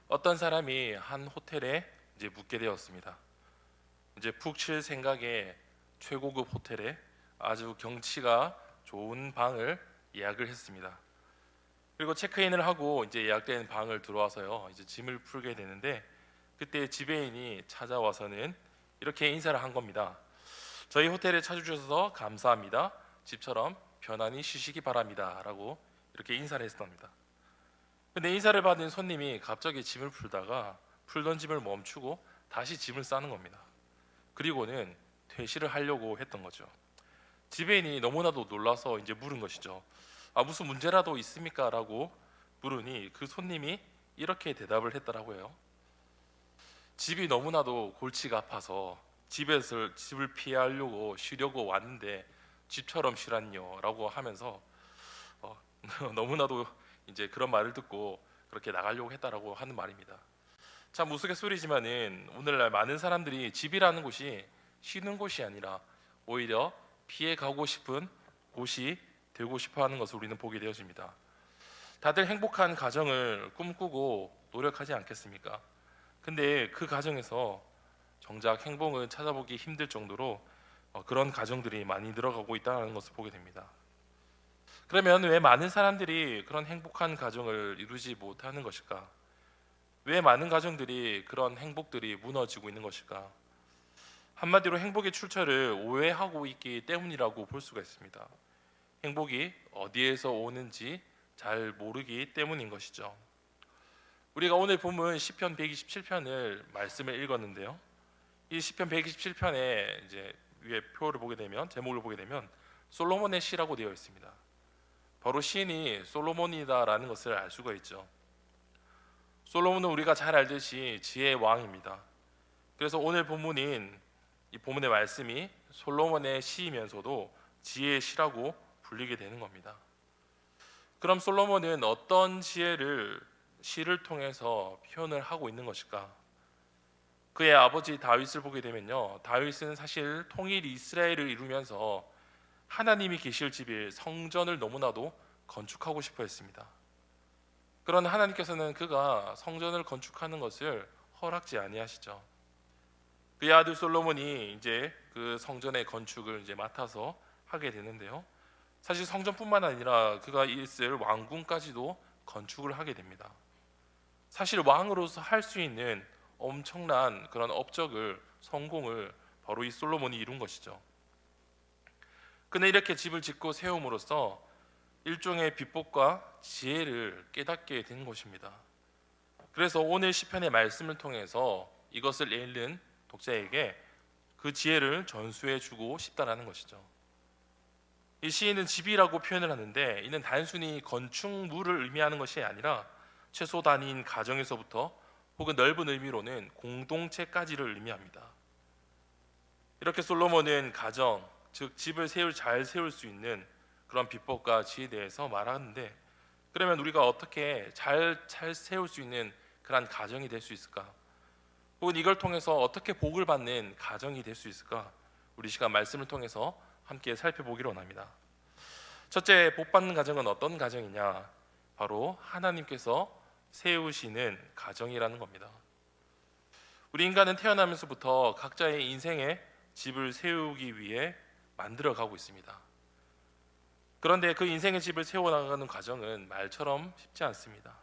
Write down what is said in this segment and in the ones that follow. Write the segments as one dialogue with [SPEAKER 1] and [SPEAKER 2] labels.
[SPEAKER 1] 어떤 사람이 한 호텔에 이제 묵게 되었습니다. 이제 푹 쉴 생각에 최고급 호텔에 아주 경치가 좋은 방을 예약을 했습니다. 그리고 체크인을 하고 이제 예약된 방을 들어와서요, 이제 짐을 풀게 되는데 그때 지배인이 찾아와서는 이렇게 인사를 한 겁니다. 저희 호텔에 찾아주셔서 감사합니다. 집처럼 편안히 쉬시기 바랍니다라고 이렇게 인사를 했습니다. 근데 인사를 받은 손님이 갑자기 짐을 풀다가 풀던 짐을 멈추고 다시 짐을 싸는 겁니다. 그리고는 퇴실을 하려고 했던 거죠. 지배인이 너무나도 놀라서 이제 물은 것이죠. 무슨 문제라도 있습니까? 라고 물으니 그 손님이 이렇게 대답을 했더라고요. 집이 너무나도 골치가 아파서 집을 피하려고 쉬려고 왔는데 집처럼 쉬란요 라고 하면서 어, 너무나도 이제 그런 말을 듣고 그렇게 나가려고 했다라고 하는 말입니다. 참 우스갯소리지만은 오늘날 많은 사람들이 집이라는 곳이 쉬는 곳이 아니라 오히려 피해 가고 싶은 곳이 되고 싶어 하는 것을 우리는 보게 되어집니다. 다들 행복한 가정을 꿈꾸고 노력하지 않겠습니까? 근데 그 가정에서 정작 행복을 찾아보기 힘들 정도로 그런 가정들이 많이 늘어가고 있다는 것을 보게 됩니다. 그러면 왜 많은 사람들이 그런 행복한 가정을 이루지 못하는 것일까? 왜 많은 가정들이 그런 행복들이 무너지고 있는 것일까? 한마디로 행복의 출처를 오해하고 있기 때문이라고 볼 수가 있습니다. 행복이 어디에서 오는지 잘 모르기 때문인 것이죠. 우리가 오늘 본문 시편 127편을 말씀을 읽었는데요. 이 시편 127편에 이제 위에 표를 보게 되면 제목을 보게 되면 솔로몬의 시라고 되어 있습니다. 바로 시인이 솔로몬이다라는 것을 알 수가 있죠. 솔로몬은 우리가 잘 알듯이 지혜의 왕입니다. 그래서 오늘 본문인 이 본문의 말씀이 솔로몬의 시이면서도 지혜의 시라고 불리게 되는 겁니다. 그럼 솔로몬은 어떤 지혜를 시를 통해서 표현을 하고 있는 것일까? 그의 아버지 다윗을 보게 되면요, 다윗은 사실 통일 이스라엘을 이루면서 하나님이 계실 집일 성전을 너무나도 건축하고 싶어 했습니다. 그러나 하나님께서는 그가 성전을 건축하는 것을 허락지 아니하시죠. 그의 아들 솔로몬이 이제 그 성전의 건축을 이제 맡아서 하게 되는데요. 사실 성전뿐만 아니라 그가 있을 왕궁까지도 건축을 하게 됩니다. 사실 왕으로서 할 수 있는 엄청난 그런 업적을 성공을 바로 이 솔로몬이 이룬 것이죠. 그는 이렇게 집을 짓고 세움으로써 일종의 비법과 지혜를 깨닫게 된 것입니다. 그래서 오늘 시편의 말씀을 통해서 이것을 읽는 독자에게 그 지혜를 전수해 주고 싶다라는 것이죠. 이 시인은 집이라고 표현을 하는데 이는 단순히 건축물을 의미하는 것이 아니라 최소 단위인 가정에서부터 혹은 넓은 의미로는 공동체까지를 의미합니다. 이렇게 솔로몬은 가정, 즉 집을 잘 세울 수 있는 그런 비법과 지혜에 대해서 말하는데, 그러면 우리가 어떻게 잘 세울 수 있는 그런 가정이 될 수 있을까? 혹은 이걸 통해서 어떻게 복을 받는 가정이 될 수 있을까? 우리 시간 말씀을 통해서 함께 살펴보기를 원합니다. 첫째, 복 받는 가정은 어떤 가정이냐? 바로 하나님께서 세우시는 가정이라는 겁니다. 우리 인간은 태어나면서부터 각자의 인생에 집을 세우기 위해 만들어 가고 있습니다. 그런데 그 인생의 집을 세워나가는 과정은 말처럼 쉽지 않습니다.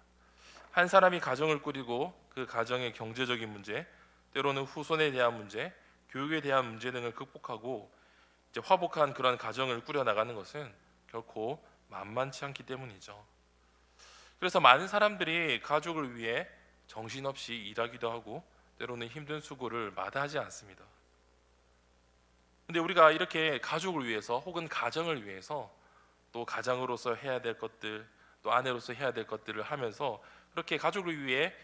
[SPEAKER 1] 한 사람이 가정을 꾸리고 그 가정의 경제적인 문제, 때로는 후손에 대한 문제, 교육에 대한 문제 등을 극복하고 이제 화목한 그런 가정을 꾸려나가는 것은 결코 만만치 않기 때문이죠. 그래서 많은 사람들이 가족을 위해 정신없이 일하기도 하고 때로는 힘든 수고를 마다하지 않습니다. 근데 우리가 이렇게 가족을 위해서 혹은 가정을 위해서 또 가장으로서 해야 될 것들, 또 아내로서 해야 될 것들을 하면서 그렇게 가족을 위해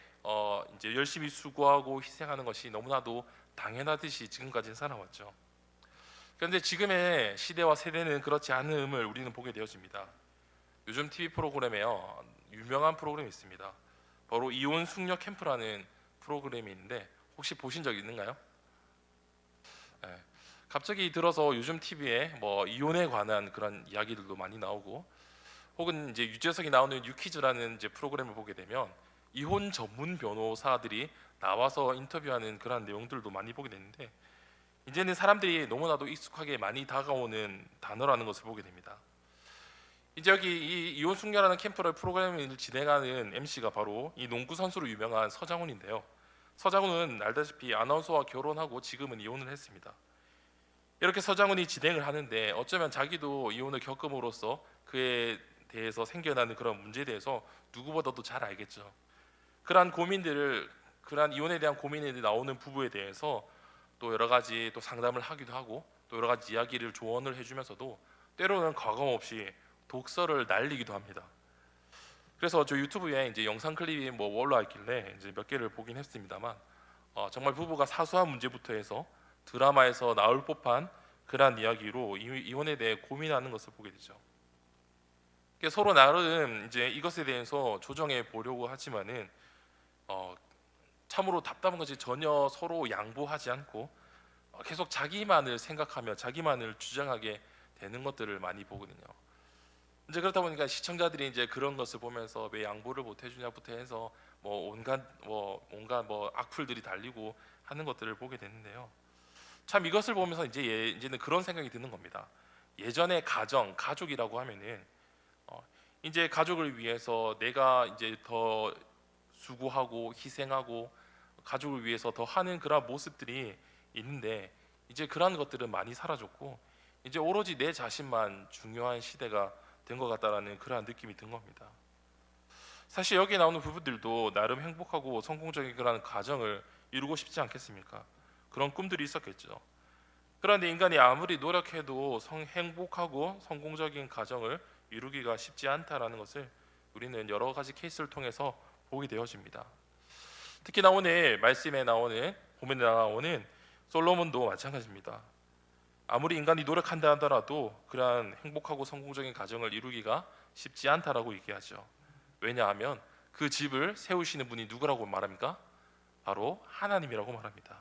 [SPEAKER 1] 이제 열심히 수고하고 희생하는 것이 너무나도 당연하듯이 지금까지는 살아왔죠. 그런데 지금의 시대와 세대는 그렇지 않음을 우리는 보게 되어집니다. 요즘 TV 프로그램에요, 유명한 프로그램이 있습니다. 바로 이혼 숙녀 캠프라는 프로그램이 있는데 혹시 보신 적 있는가요? 네. 갑자기 들어서 요즘 TV에 뭐 이혼에 관한 그런 이야기들도 많이 나오고, 혹은 이제 유재석이 나오는 유퀴즈라는 이제 프로그램을 보게 되면 이혼 전문 변호사들이 나와서 인터뷰하는 그런 내용들도 많이 보게 되는데, 이제는 사람들이 너무나도 익숙하게 많이 다가오는 단어라는 것을 보게 됩니다. 이제 여기 이 이혼 숙녀라는 캠프를 프로그램을 진행하는 MC가 바로 이 농구 선수로 유명한 서장훈인데요. 서장훈은 알다시피 아나운서와 결혼하고 지금은 이혼을 했습니다. 이렇게 서장훈이 진행을 하는데 어쩌면 자기도 이혼을 겪음으로써 그에 대해서 생겨나는 그런 문제에 대해서 누구보다도 잘 알겠죠. 그러한 이혼에 대한 고민이 나오는 부부에 대해서 또 여러 가지 또 상담을 하기도 하고 또 여러 가지 이야기를 조언을 해주면서도 때로는 과감 없이 독설을 날리기도 합니다. 그래서 저 유튜브에 이제 영상 클립이 뭐 올라왔길래 이제 몇 개를 보긴 했습니다만, 정말 부부가 사소한 문제부터 해서 드라마에서 나올 법한 그러한 이야기로 이혼에 대해 고민하는 것을 보게 되죠. 서로 나름 이제 이것에 대해서 조정해 보려고 하지만은 참으로 답답한 것이 전혀 서로 양보하지 않고 계속 자기만을 생각하며 자기만을 주장하게 되는 것들을 많이 보거든요. 이제 그렇다 보니까 시청자들이 이제 그런 것을 보면서 왜 양보를 못 해주냐부터 해서 온갖 악플들이 달리고 하는 것들을 보게 되는데요. 참 이것을 보면서 이제는 그런 생각이 드는 겁니다. 예전에 가족이라고 하면은 이제 가족을 위해서 내가 이제 더 수고하고 희생하고 가족을 위해서 더 하는 그런 모습들이 있는데, 이제 그런 것들은 많이 사라졌고 이제 오로지 내 자신만 중요한 시대가 된 것 같다라는 그러한 느낌이 든 겁니다. 사실 여기 나오는 부부들도 나름 행복하고 성공적인 그런 가정을 이루고 싶지 않겠습니까? 그런 꿈들이 있었겠죠. 그런데 인간이 아무리 노력해도 행복하고 성공적인 가정을 이루기가 쉽지 않다라는 것을 우리는 여러 가지 케이스를 통해서 보게 되어집니다. 특히나 오늘 말씀에 나오는 본문에 나오는 솔로몬도 마찬가지입니다. 아무리 인간이 노력한다 하더라도 그러한 행복하고 성공적인 가정을 이루기가 쉽지 않다라고 얘기하죠. 왜냐하면 그 집을 세우시는 분이 누구라고 말합니까? 바로 하나님이라고 말합니다.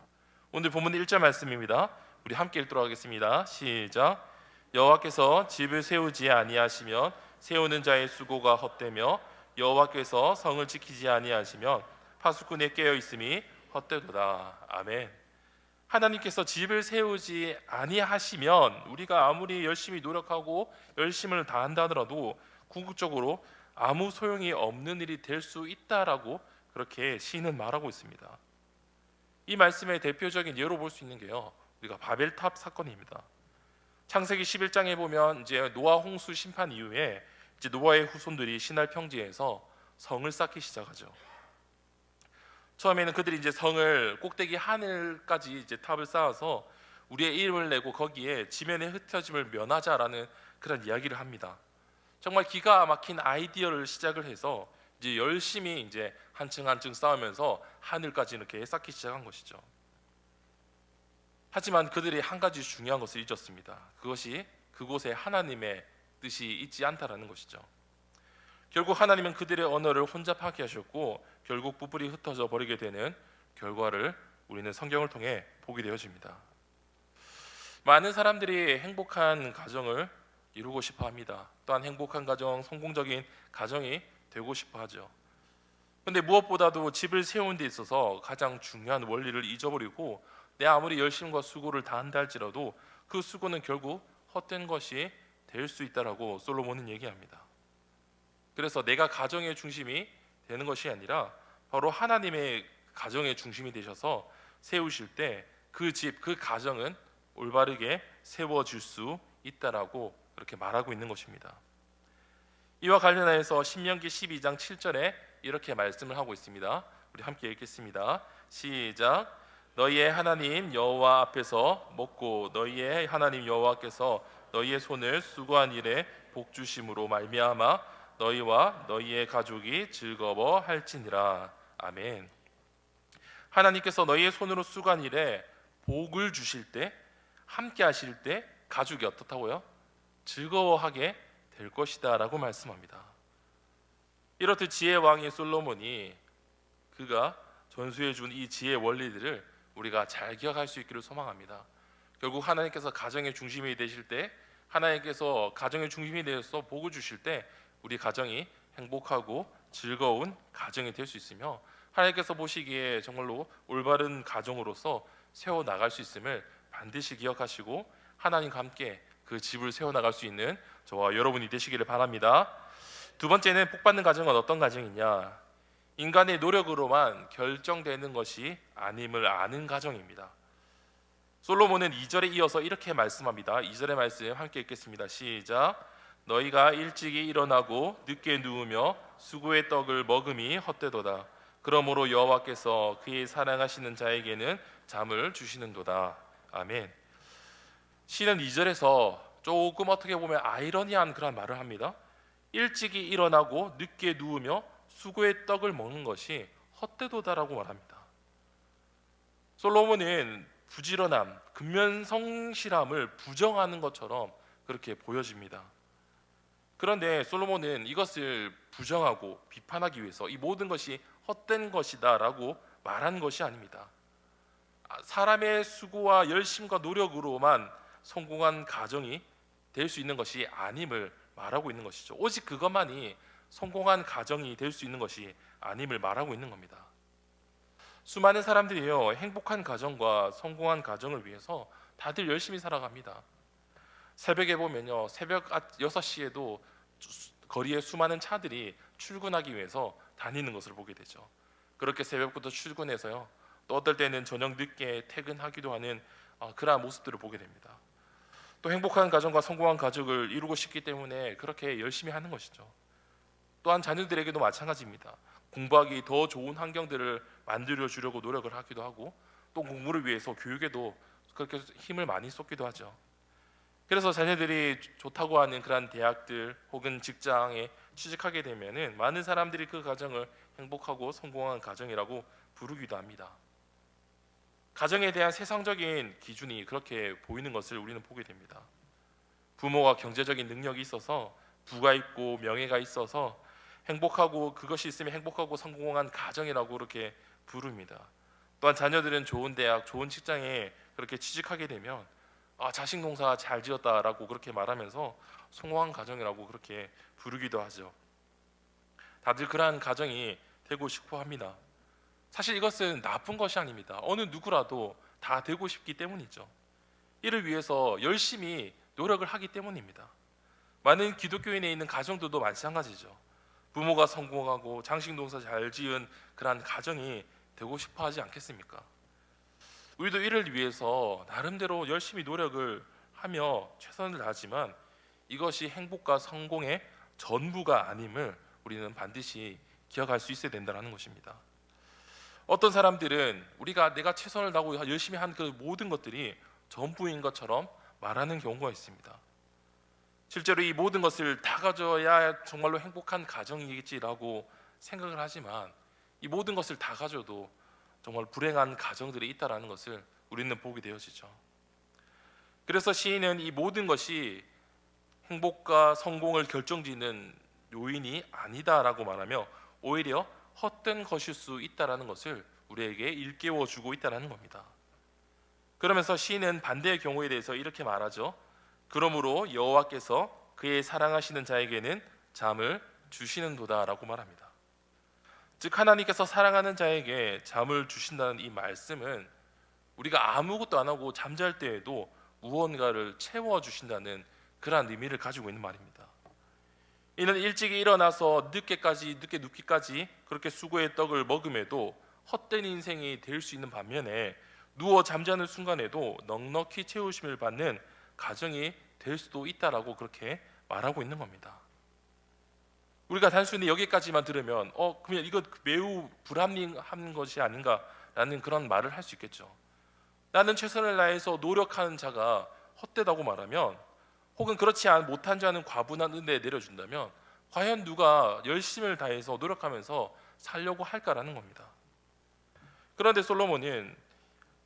[SPEAKER 1] 오늘 본문 1절 말씀입니다. 우리 함께 읽도록 하겠습니다. 시작. 여호와께서 집을 세우지 아니하시면 세우는 자의 수고가 헛되며 여호와께서 성을 지키지 아니하시면 파수꾼의 깨어 있음이 헛되도다. 아멘. 하나님께서 집을 세우지 아니하시면 우리가 아무리 열심히 노력하고 열심을 다한다 하더라도 궁극적으로 아무 소용이 없는 일이 될 수 있다라고 그렇게 시인은 말하고 있습니다. 이 말씀의 대표적인 예로 볼 수 있는 게요, 우리가 바벨탑 사건입니다. 창세기 11장에 보면 이제 노아 홍수 심판 이후에 이제 노아의 후손들이 시날 평지에서 성을 쌓기 시작하죠. 처음에는 그들이 이제 성을 꼭대기 하늘까지 이제 탑을 쌓아서 우리의 이름을 내고 거기에 지면의 흩어짐을 면하자라는 그런 이야기를 합니다. 정말 기가 막힌 아이디어를 시작을 해서 이제 열심히 이제 한 층 한 층 쌓으면서 하늘까지 이렇게 쌓기 시작한 것이죠. 하지만 그들이 한 가지 중요한 것을 잊었습니다. 그것이 그곳에 하나님의 뜻이 있지 않다라는 것이죠. 결국 하나님은 그들의 언어를 혼잡하게 하셨고 결국 뿔뿔이 흩어져 버리게 되는 결과를 우리는 성경을 통해 보게 되어집니다. 많은 사람들이 행복한 가정을 이루고 싶어 합니다. 또한 행복한 가정, 성공적인 가정이 되고 싶어 하죠. 그런데 무엇보다도 집을 세우는 데 있어서 가장 중요한 원리를 잊어버리고 내 아무리 열심과 수고를 다한다 할지라도 그 수고는 결국 헛된 것이 될 수 있다라고 솔로몬은 얘기합니다. 그래서 내가 가정의 중심이 되는 것이 아니라 바로 하나님의 가정의 중심이 되셔서 세우실 때 그 집, 그 가정은 올바르게 세워질 수 있다라고 그렇게 말하고 있는 것입니다. 이와 관련해서 신명기 12장 7절에 이렇게 말씀을 하고 있습니다. 우리 함께 읽겠습니다. 시작. 너희의 하나님 여호와 앞에서 먹고 너희의 하나님 여호와께서 너희의 손을 수고한 일에 복 주심으로 말미암아 너희와 너희의 가족이 즐거워할지니라. 아멘. 하나님께서 너희의 손으로 수고한 일에 복을 주실 때, 함께 하실 때 가족이 어떻다고요? 즐거워하게 될 것이다 라고 말씀합니다. 이렇듯 지혜의 왕인 솔로몬이 그가 전수해 준 이 지혜의 원리들을 우리가 잘 기억할 수 있기를 소망합니다. 결국 하나님께서 가정의 중심이 되실 때, 하나님께서 가정의 중심이 되어서 복을 주실 때 우리 가정이 행복하고 즐거운 가정이 될 수 있으며 하나님께서 보시기에 정말로 올바른 가정으로서 세워 나갈 수 있음을 반드시 기억하시고 하나님과 함께 그 집을 세워 나갈 수 있는 저와 여러분이 되시기를 바랍니다. 두 번째는 복받는 가정은 어떤 가정이냐? 인간의 노력으로만 결정되는 것이 아님을 아는 가정입니다. 솔로몬은 2절에 이어서 이렇게 말씀합니다. 2절의 말씀 함께 읽겠습니다. 시작. 너희가 일찍이 일어나고 늦게 누우며 수고의 떡을 먹음이 헛되도다. 그러므로 여호와께서 그의 사랑하시는 자에게는 잠을 주시는도다. 아멘. 시는 2절에서 조금 어떻게 보면 아이러니한 그런 말을 합니다. 일찍이 일어나고 늦게 누우며 수고의 떡을 먹는 것이 헛되도다라고 말합니다. 솔로몬은 부지런함, 근면성실함을 부정하는 것처럼 그렇게 보여집니다. 그런데 솔로몬은 이것을 부정하고 비판하기 위해서 이 모든 것이 헛된 것이다라고 말한 것이 아닙니다. 사람의 수고와 열심과 노력으로만 성공한 가정이 될 수 있는 것이 아님을 말하고 있는 것이죠. 오직 그것만이 성공한 가정이 될 수 있는 것이 아님을 말하고 있는 겁니다. 수많은 사람들이요, 행복한 가정과 성공한 가정을 위해서 다들 열심히 살아갑니다. 새벽에 보면요, 새벽 6시에도 거리에 수많은 차들이 출근하기 위해서 다니는 것을 보게 되죠. 그렇게 새벽부터 출근해서요, 또 어떨 때는 저녁 늦게 퇴근하기도 하는 그러한 모습들을 보게 됩니다. 또 행복한 가정과 성공한 가족을 이루고 싶기 때문에 그렇게 열심히 하는 것이죠. 또한 자녀들에게도 마찬가지입니다. 공부하기 더 좋은 환경들을 만들어 주려고 노력을 하기도 하고, 또 공부를 위해서 교육에도 그렇게 힘을 많이 쏟기도 하죠. 그래서 자녀들이 좋다고 하는 그런 대학들 혹은 직장에 취직하게 되면은 많은 사람들이 그 가정을 행복하고 성공한 가정이라고 부르기도 합니다. 가정에 대한 세상적인 기준이 그렇게 보이는 것을 우리는 보게 됩니다. 부모가 경제적인 능력이 있어서, 부가 있고 명예가 있어서 행복하고, 그것이 있으면 행복하고 성공한 가정이라고 그렇게 부릅니다. 또한 자녀들은 좋은 대학, 좋은 직장에 그렇게 취직하게 되면 자식 농사 잘 지었다라고 그렇게 말하면서 성공한 가정이라고 그렇게 부르기도 하죠. 다들 그러한 가정이 되고 싶어 합니다. 사실 이것은 나쁜 것이 아닙니다. 어느 누구라도 다 되고 싶기 때문이죠. 이를 위해서 열심히 노력을 하기 때문입니다. 많은 기독교인에 있는 가정들도 마찬가지죠. 부모가 성공하고 장식 농사 잘 지은 그러한 가정이 되고 싶어 하지 않겠습니까? 우리도 이를 위해서 나름대로 열심히 노력을 하며 최선을 다하지만 이것이 행복과 성공의 전부가 아님을 우리는 반드시 기억할 수 있어야 된다는 것입니다. 어떤 사람들은 내가 최선을 다하고 열심히 한 그 모든 것들이 전부인 것처럼 말하는 경우가 있습니다. 실제로 이 모든 것을 다 가져야 정말로 행복한 가정이겠지라고 생각을 하지만 이 모든 것을 다 가져도 정말 불행한 가정들이 있다라는 것을 우리는 보게 되어지죠. 그래서 시인은 이 모든 것이 행복과 성공을 결정짓는 요인이 아니다라고 말하며 오히려 헛된 것일 수 있다라는 것을 우리에게 일깨워 주고 있다라는 겁니다. 그러면서 시인은 반대의 경우에 대해서 이렇게 말하죠. 그러므로 여호와께서 그의 사랑하시는 자에게는 잠을 주시는도다라고 말합니다. 즉 하나님께서 사랑하는 자에게 잠을 주신다는 이 말씀은 우리가 아무것도 안 하고 잠잘 때에도 무언가를 채워 주신다는 그러한 의미를 가지고 있는 말입니다. 이는 일찍이 일어나서 늦게 눕기까지 그렇게 수고의 떡을 먹음에도 헛된 인생이 될 수 있는 반면에 누워 잠자는 순간에도 넉넉히 채우심을 받는 가정이 될 수도 있다라고 그렇게 말하고 있는 겁니다. 우리가 단순히 여기까지만 들으면 그러면 이거 매우 불합리한 것이 아닌가라는 그런 말을 할 수 있겠죠. 나는 최선을 다해서 노력하는 자가 헛되다고 말하면, 혹은 그렇지 못한 자는 과분한 은혜에 내려준다면 과연 누가 열심을 다해서 노력하면서 살려고 할까라는 겁니다. 그런데 솔로몬은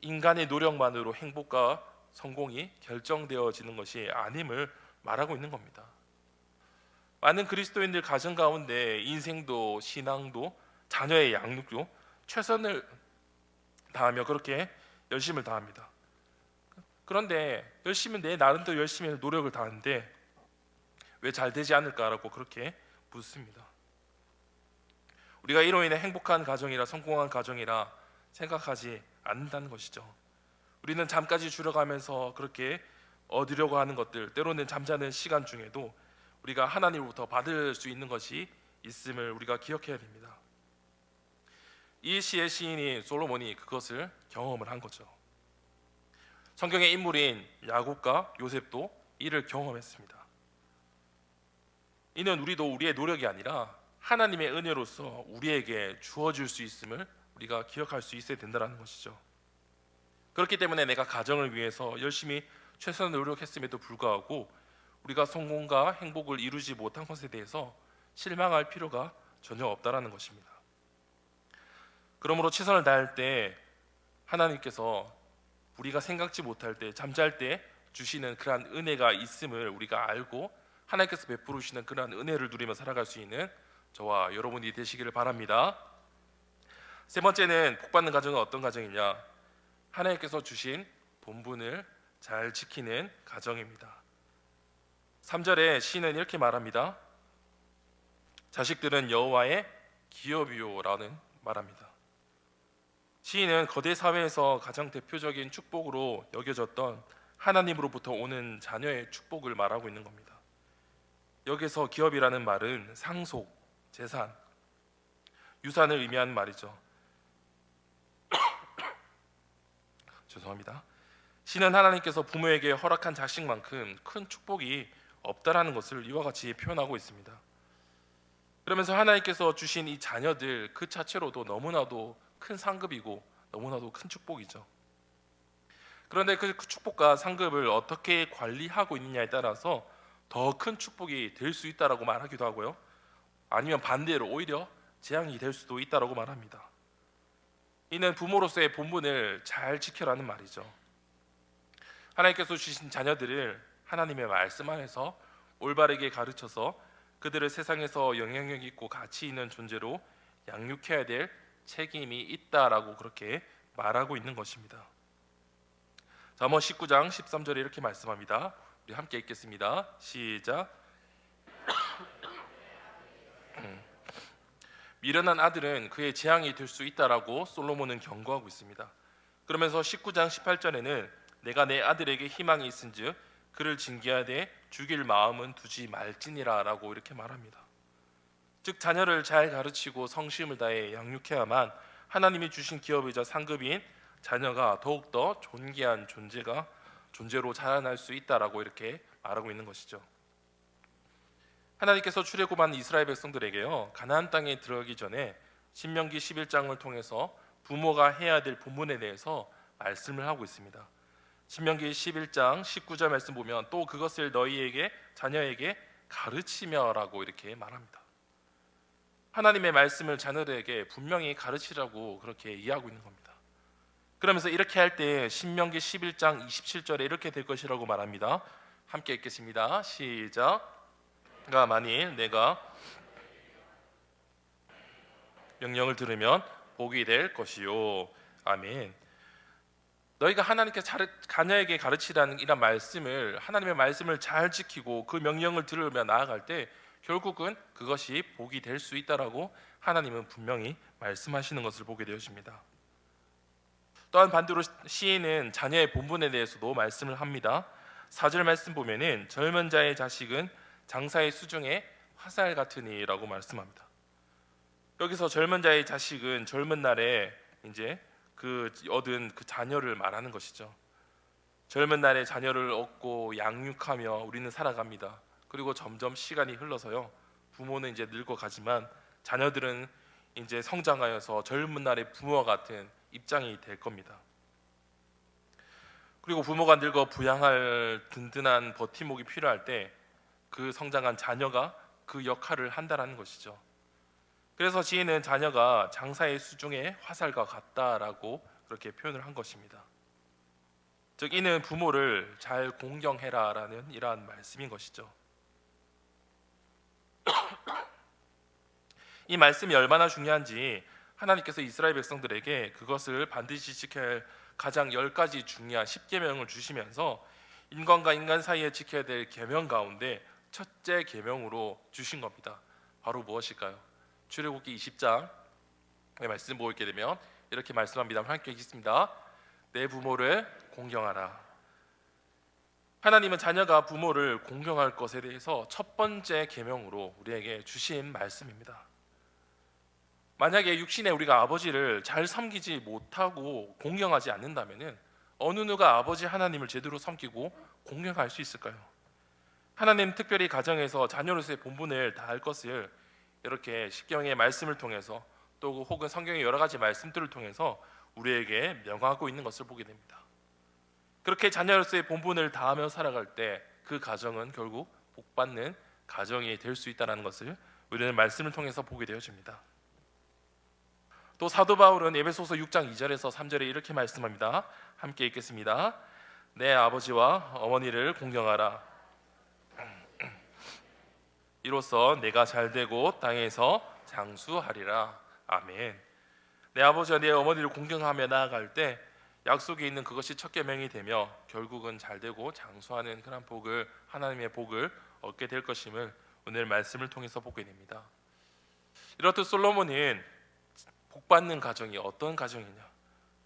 [SPEAKER 1] 인간의 노력만으로 행복과 성공이 결정되어지는 것이 아님을 말하고 있는 겁니다. 많은 그리스도인들 가정 가운데 인생도 신앙도 자녀의 양육도 최선을 다하며 그렇게 열심을 다합니다. 그런데 열심히 내 나름대로 열심히 노력을 다하는데 왜 잘 되지 않을까라고 그렇게 묻습니다. 우리가 이로 인해 행복한 가정이라 성공한 가정이라 생각하지 않는다는 것이죠. 우리는 잠까지 줄여가면서 그렇게 얻으려고 하는 것들, 때로는 잠자는 시간 중에도 우리가 하나님으로부터 받을 수 있는 것이 있음을 우리가 기억해야 됩니다. 이 시의 시인이 솔로몬이 그것을 경험을 한 거죠. 성경의 인물인 야곱과 요셉도 이를 경험했습니다. 이는 우리도 우리의 노력이 아니라 하나님의 은혜로서 우리에게 주어질 수 있음을 우리가 기억할 수 있어야 된다는 것이죠. 그렇기 때문에 내가 가정을 위해서 열심히 최선을 노력했음에도 불구하고 우리가 성공과 행복을 이루지 못한 것에 대해서 실망할 필요가 전혀 없다라는 것입니다. 그러므로 최선을 다할 때 하나님께서 우리가 생각지 못할 때, 잠잘 때 주시는 그러한 은혜가 있음을 우리가 알고 하나님께서 베풀어 주시는 그러한 은혜를 누리며 살아갈 수 있는 저와 여러분이 되시기를 바랍니다. 세 번째는 복받는 가정은 어떤 가정이냐? 하나님께서 주신 본분을 잘 지키는 가정입니다. 3절에 시인은 이렇게 말합니다. 자식들은 여호와의 기업이요라는 말합니다. 시인은 거대 사회에서 가장 대표적인 축복으로 여겨졌던 하나님으로부터 오는 자녀의 축복을 말하고 있는 겁니다. 여기서 기업이라는 말은 상속, 재산, 유산을 의미하는 말이죠. 죄송합니다. 시는 하나님께서 부모에게 허락한 자식만큼 큰 축복이 없다라는 것을 이와 같이 표현하고 있습니다. 그러면서 하나님께서 주신 이 자녀들 그 자체로도 너무나도 큰 상급이고 너무나도 큰 축복이죠. 그런데 그 축복과 상급을 어떻게 관리하고 있느냐에 따라서 더 큰 축복이 될 수 있다라고 말하기도 하고요. 아니면 반대로 오히려 재앙이 될 수도 있다라고 말합니다. 이는 부모로서의 본분을 잘 지켜라는 말이죠. 하나님께서 주신 자녀들을 하나님의 말씀 안에서 올바르게 가르쳐서 그들을 세상에서 영향력 있고 가치 있는 존재로 양육해야 될 책임이 있다라고 그렇게 말하고 있는 것입니다. 잠언 19장 13절에 이렇게 말씀합니다. 우리 함께 읽겠습니다. 시작. 미련한 아들은 그의 재앙이 될 수 있다라고 솔로몬은 경고하고 있습니다. 그러면서 19장 18절에는 내가 내 아들에게 희망이 있은즉 그를 징계하되 죽일 마음은 두지 말지니라라고 이렇게 말합니다. 즉 자녀를 잘 가르치고 성심을 다해 양육해야만 하나님이 주신 기업이자 상급인 자녀가 더욱더 존귀한 존재로 자라날 수 있다라고 이렇게 말하고 있는 것이죠. 하나님께서 출애굽한 이스라엘 백성들에게요, 가나안 땅에 들어가기 전에 신명기 11장을 통해서 부모가 해야 될 본분에 대해서 말씀을 하고 있습니다. 신명기 11장 19절 말씀 보면 또 그것을 너희에게 자녀에게 가르치며라고 이렇게 말합니다. 하나님의 말씀을 자녀들에게 분명히 가르치라고 그렇게 이해하고 있는 겁니다. 그러면서 이렇게 할 때 신명기 11장 27절에 이렇게 될 것이라고 말합니다. 함께 읽겠습니다. 시작. 가 만일 내가 명령을 들으면 복이 될 것이요. 아멘. 너희가 하나님께서 자녀에게 가르치라는 이런 말씀을, 하나님의 말씀을 잘 지키고 그 명령을 들으며 나아갈 때 결국은 그것이 복이 될 수 있다라고 하나님은 분명히 말씀하시는 것을 보게 되어집니다. 또한 반대로 시인은 자녀의 본분에 대해서도 말씀을 합니다. 4절 말씀 보면은 젊은 자의 자식은 장사의 수중에 화살 같으니라고 말씀합니다. 여기서 젊은 자의 자식은 젊은 날에 이제 그 얻은 그 자녀를 말하는 것이죠. 젊은 날에 자녀를 얻고 양육하며 우리는 살아갑니다. 그리고 점점 시간이 흘러서요, 부모는 이제 늙어가지만 자녀들은 이제 성장하여서 젊은 날의 부모와 같은 입장이 될 겁니다. 그리고 부모가 늙어 부양할 든든한 버팀목이 필요할 때 그 성장한 자녀가 그 역할을 한다라는 것이죠. 그래서 시인은 자녀가 장사의 수중에 화살과 같다라고 그렇게 표현을 한 것입니다. 즉 이는 부모를 잘 공경해라라는 이러한 말씀인 것이죠. 이 말씀이 얼마나 중요한지 하나님께서 이스라엘 백성들에게 그것을 반드시 지켜야 할 가장 10가지 중요한 10계명을 주시면서 인간과 인간 사이에 지켜야 될 계명 가운데 첫째 계명으로 주신 겁니다. 바로 무엇일까요? 출애굽기 20장의 말씀 보고 있게 되면 이렇게 말씀합니다. 함께 읽겠습니다. 내 부모를 공경하라. 하나님은 자녀가 부모를 공경할 것에 대해서 첫 번째 계명으로 우리에게 주신 말씀입니다. 만약에 육신에 우리가 아버지를 잘 섬기지 못하고 공경하지 않는다면 어느 누가 아버지 하나님을 제대로 섬기고 공경할 수 있을까요? 하나님 특별히 가정에서 자녀로서의 본분을 다할 것을 이렇게 십경의 말씀을 통해서 또 혹은 성경의 여러 가지 말씀들을 통해서 우리에게 명하고 있는 것을 보게 됩니다. 그렇게 자녀로서의 본분을 다하며 살아갈 때 그 가정은 결국 복받는 가정이 될 수 있다는 것을 우리는 말씀을 통해서 보게 되어집니다. 또 사도 바울은 에베소서 6장 2절에서 3절에 이렇게 말씀합니다. 함께 읽겠습니다. 내 아버지와 어머니를 공경하라. 이로써 내가 잘되고 땅에서 장수하리라. 아멘. 내 아버지와 내 어머니를 공경하며 나아갈 때 약속에 있는 그것이 첫 계명이 되며 결국은 잘되고 장수하는 그런 복을, 하나님의 복을 얻게 될 것임을 오늘 말씀을 통해서 보게 됩니다. 이렇듯 솔로몬은 복받는 가정이 어떤 가정이냐,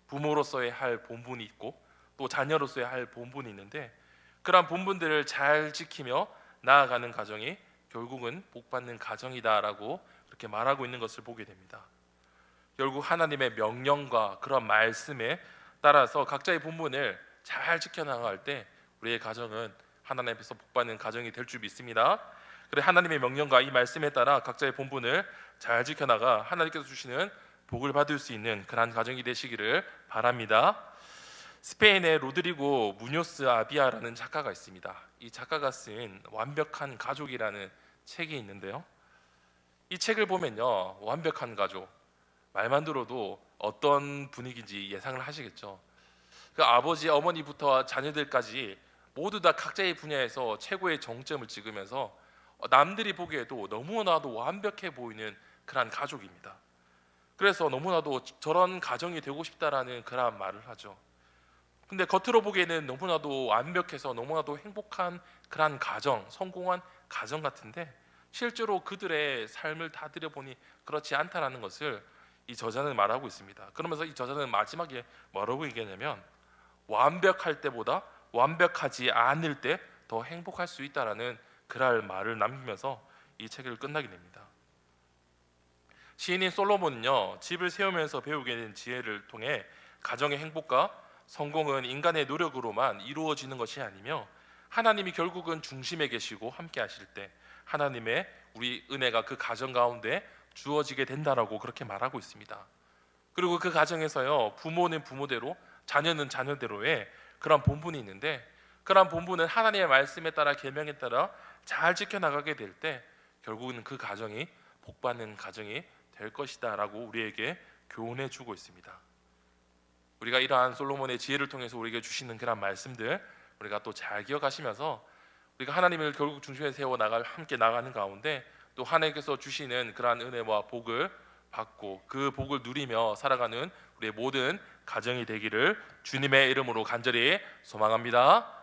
[SPEAKER 1] 부모로서의 할 본분이 있고 또 자녀로서의 할 본분이 있는데 그러한 본분들을 잘 지키며 나아가는 가정이 결국은 복받는 가정이다라고 그렇게 말하고 있는 것을 보게 됩니다. 결국 하나님의 명령과 그런 말씀에 따라서 각자의 본분을 잘 지켜나갈 때 우리의 가정은 하나님 앞에서 복받는 가정이 될 줄 믿습니다. 그래 하나님의 명령과 이 말씀에 따라 각자의 본분을 잘 지켜나가 하나님께서 주시는 복을 받을 수 있는 그런 가정이 되시기를 바랍니다. 스페인의 로드리고 무뇨스 아비아라는 작가가 있습니다. 이 작가가 쓴 완벽한 가족이라는 책이 있는데요. 이 책을 보면요, 완벽한 가족 말만 들어도 어떤 분위기인지 예상을 하시겠죠. 그 아버지, 어머니부터 자녀들까지 모두 다 각자의 분야에서 최고의 정점을 찍으면서 남들이 보기에도 너무나도 완벽해 보이는 그런 가족입니다. 그래서 너무나도 저런 가정이 되고 싶다라는 그런 말을 하죠. 근데 겉으로 보기에는 너무나도 완벽해서 너무나도 행복한 그런 가정, 성공한 가정 같은데 실제로 그들의 삶을 다 들여보니 그렇지 않다라는 것을 이 저자는 말하고 있습니다. 그러면서 이 저자는 마지막에 뭐라고 얘기하냐면 완벽할 때보다 완벽하지 않을 때 더 행복할 수 있다라는 그럴 말을 남기면서 이 책을 끝나게 됩니다. 시인인 솔로몬은요, 집을 세우면서 배우게 된 지혜를 통해 가정의 행복과 성공은 인간의 노력으로만 이루어지는 것이 아니며 하나님이 결국은 중심에 계시고 함께 하실 때 하나님의 우리 은혜가 그 가정 가운데 주어지게 된다라고 그렇게 말하고 있습니다. 그리고 그 가정에서요, 부모는 부모대로 자녀는 자녀대로의 그런 본분이 있는데 그런 본분은 하나님의 말씀에 따라 계명에 따라 잘 지켜나가게 될 때 결국은 그 가정이 복받는 가정이 될 것이다 라고 우리에게 교훈해 주고 있습니다. 우리가 이러한 솔로몬의 지혜를 통해서 우리에게 주시는 그런 말씀들 우리가 또 잘 기억하시면서 우리가 하나님을 결국 중심에 세워 함께 나가는 가운데 또 하나님께서 주시는 그러한 은혜와 복을 받고 그 복을 누리며 살아가는 우리의 모든 가정이 되기를 주님의 이름으로 간절히 소망합니다.